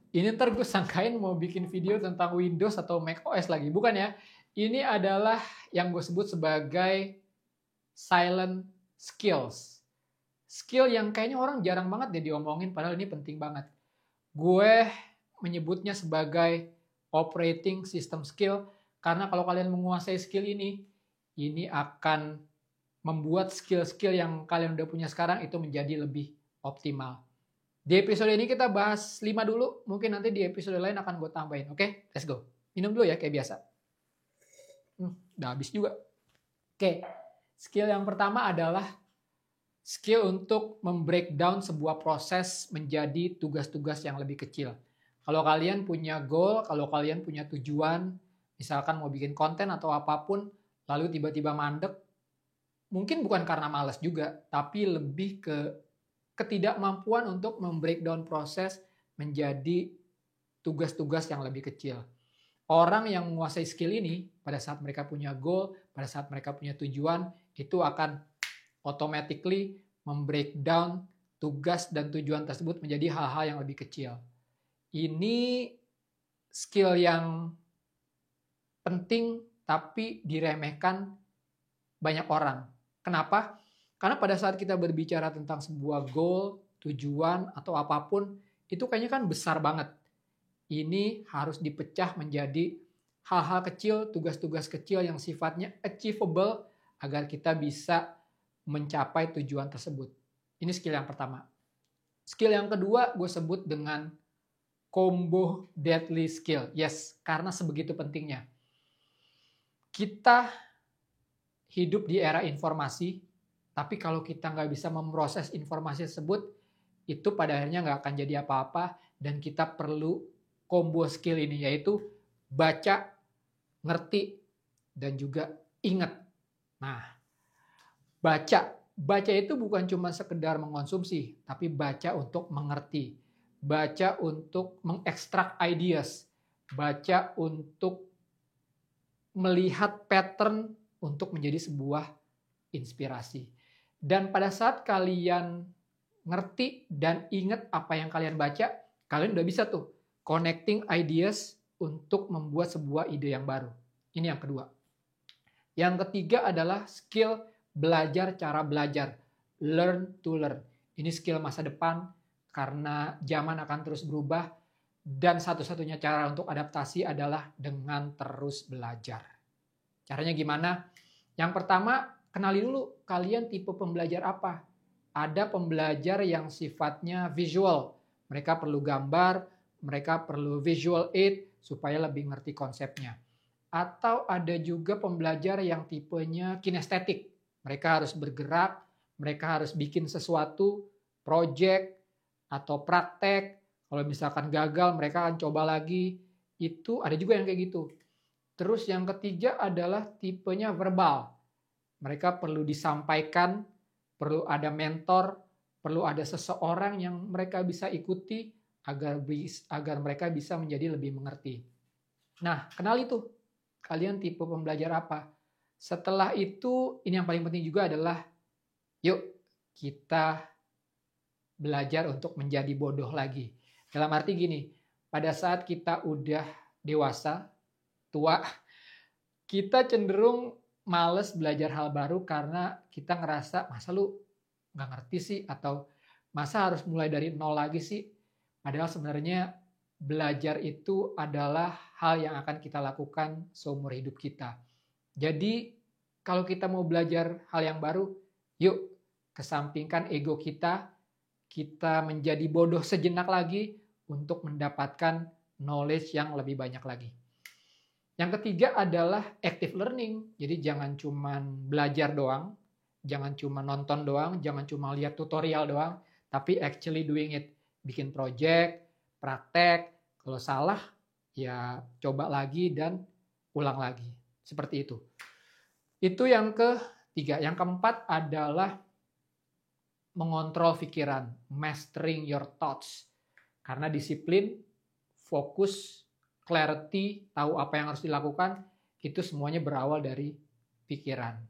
Ini ntar gue sangkain mau bikin video tentang Windows atau Mac OS lagi. Bukan ya. Ini adalah yang gue sebut sebagai silent skills. Skill yang kayaknya orang jarang banget deh diomongin, padahal ini penting banget. Gue menyebutnya sebagai operating system skill, karena kalau kalian menguasai skill ini akan membuat skill-skill yang kalian udah punya sekarang itu menjadi lebih optimal. Di episode ini kita bahas 5 dulu, mungkin nanti di episode lain akan gue tambahin. Oke, let's go. Minum dulu ya kayak biasa. Udah habis juga. Oke, skill yang pertama adalah skill untuk membreakdown sebuah proses menjadi tugas-tugas yang lebih kecil. Kalau kalian punya goal, kalau kalian punya tujuan, misalkan mau bikin konten atau apapun, lalu tiba-tiba mandek, mungkin bukan karena malas juga, tapi lebih ke ketidakmampuan untuk membreakdown proses menjadi tugas-tugas yang lebih kecil. Orang yang menguasai skill ini, pada saat mereka punya goal, pada saat mereka punya tujuan, itu akan automatically membreakdown tugas dan tujuan tersebut menjadi hal-hal yang lebih kecil. Ini skill yang penting tapi diremehkan banyak orang. Kenapa? Karena pada saat kita berbicara tentang sebuah goal, tujuan, atau apapun, itu kayaknya kan besar banget. Ini harus dipecah menjadi hal-hal kecil, tugas-tugas kecil yang sifatnya achievable agar kita bisa mencapai tujuan tersebut. Ini skill yang pertama. Skill yang kedua gue sebut dengan combo deadly skill. Yes, karena sebegitu pentingnya. Kita hidup di era informasi, tapi kalau kita nggak bisa memproses informasi tersebut, itu pada akhirnya nggak akan jadi apa-apa, dan kita perlu combo skill ini, yaitu baca, ngerti, dan juga ingat. Nah, baca itu bukan cuma sekedar mengkonsumsi, tapi baca untuk mengerti, baca untuk mengekstrak ideas, baca untuk melihat pattern untuk menjadi sebuah inspirasi. Dan pada saat kalian ngerti dan ingat apa yang kalian baca, kalian udah bisa tuh connecting ideas untuk membuat sebuah ide yang baru. Ini yang kedua. Yang ketiga adalah skill belajar cara belajar. Learn to learn. Ini skill masa depan karena zaman akan terus berubah dan satu-satunya cara untuk adaptasi adalah dengan terus belajar. Caranya gimana? Yang pertama, kenali dulu kalian tipe pembelajar apa. Ada pembelajar yang sifatnya visual. Mereka perlu gambar, mereka perlu visual aid supaya lebih ngerti konsepnya. Atau ada juga pembelajar yang tipenya kinestetik. Mereka harus bergerak, mereka harus bikin sesuatu, project, atau praktek. Kalau misalkan gagal, mereka akan coba lagi. Itu ada juga yang kayak gitu. Terus yang ketiga adalah tipenya verbal. Mereka perlu disampaikan, perlu ada mentor, perlu ada seseorang yang mereka bisa ikuti agar mereka bisa menjadi lebih mengerti. Nah, kenali tuh kalian tipe pembelajar apa. Setelah itu, ini yang paling penting juga adalah, yuk kita belajar untuk menjadi bodoh lagi. Dalam arti gini, pada saat kita udah dewasa, tua, kita cenderung males belajar hal baru karena kita ngerasa, masa lu nggak ngerti sih? Atau masa harus mulai dari nol lagi sih? Padahal sebenarnya belajar itu adalah hal yang akan kita lakukan seumur hidup kita. Jadi kalau kita mau belajar hal yang baru, yuk kesampingkan ego kita menjadi bodoh sejenak lagi untuk mendapatkan knowledge yang lebih banyak lagi. Yang ketiga adalah active learning. Jadi jangan cuma belajar doang, jangan cuma nonton doang, jangan cuma lihat tutorial doang, tapi actually doing it. Bikin project, praktek, kalau salah ya coba lagi dan ulang lagi. Seperti itu. Itu yang ketiga. Yang keempat adalah mengontrol pikiran, mastering your thoughts. Karena disiplin, fokus, clarity, tahu apa yang harus dilakukan, itu semuanya berawal dari pikiran.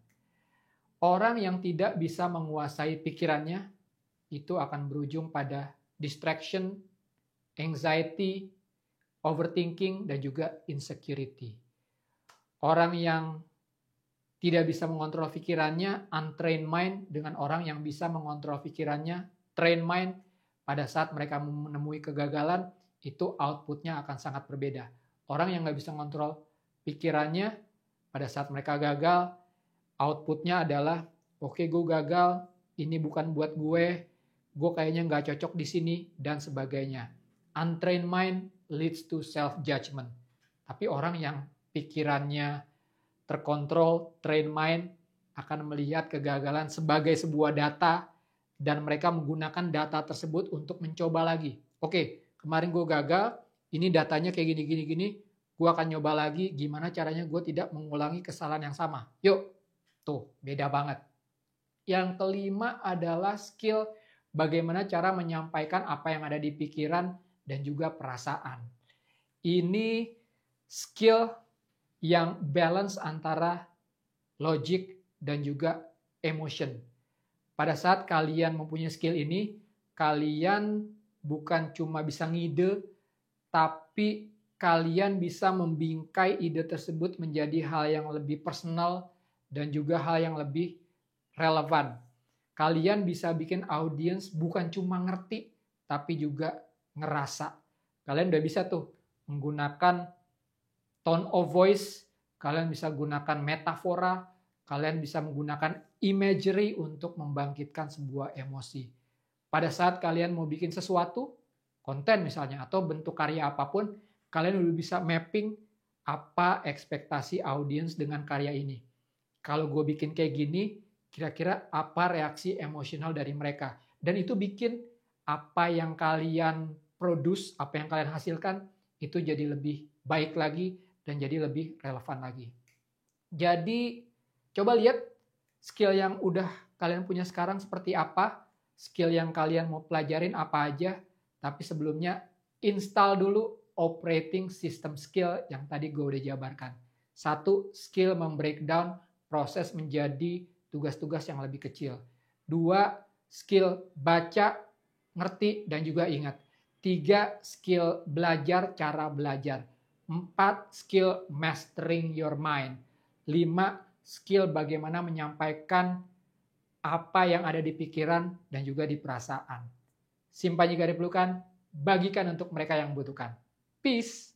Orang yang tidak bisa menguasai pikirannya, itu akan berujung pada distraction anxiety, overthinking, dan juga insecurity. Orang yang tidak bisa mengontrol pikirannya, untrained mind, dengan orang yang bisa mengontrol pikirannya, trained mind, pada saat mereka menemui kegagalan, itu outputnya akan sangat berbeda. Orang yang nggak bisa mengontrol pikirannya, pada saat mereka gagal, outputnya adalah, oke, gue gagal, ini bukan buat gue kayaknya nggak cocok di sini, dan sebagainya. Untrained mind leads to self-judgment. Tapi orang yang pikirannya terkontrol, trained mind, akan melihat kegagalan sebagai sebuah data, dan mereka menggunakan data tersebut untuk mencoba lagi. Oke, kemarin gue gagal, ini datanya kayak gini, gue akan nyoba lagi, gimana caranya gue tidak mengulangi kesalahan yang sama. Yuk, tuh, beda banget. Yang kelima adalah skill bagaimana cara menyampaikan apa yang ada di pikiran dan juga perasaan. Ini skill yang balance antara logic dan juga emotion. Pada saat kalian mempunyai skill ini, kalian bukan cuma bisa ngide, tapi kalian bisa membingkai ide tersebut menjadi hal yang lebih personal dan juga hal yang lebih relevan. Kalian bisa bikin audiens bukan cuma ngerti, tapi juga ngerasa. Kalian udah bisa tuh menggunakan tone of voice, kalian bisa gunakan metafora, kalian bisa menggunakan imagery untuk membangkitkan sebuah emosi. Pada saat kalian mau bikin sesuatu, konten misalnya, atau bentuk karya apapun, kalian udah bisa mapping apa ekspektasi audiens dengan karya ini. Kalau gue bikin kayak gini, kira-kira apa reaksi emosional dari mereka. Dan itu bikin apa yang kalian produce, apa yang kalian hasilkan, itu jadi lebih baik lagi, dan jadi lebih relevan lagi. Jadi, coba lihat skill yang udah kalian punya sekarang seperti apa, skill yang kalian mau pelajarin apa aja, tapi sebelumnya install dulu operating system skill yang tadi gue udah jabarkan. 1, skill membreakdown proses menjadi tugas-tugas yang lebih kecil. 2, skill baca, ngerti, dan juga ingat. 3, skill belajar, cara belajar. 4, skill mastering your mind. 5, skill bagaimana menyampaikan apa yang ada di pikiran dan juga di perasaan. Simpan jika diperlukan, bagikan untuk mereka yang membutuhkan. Peace.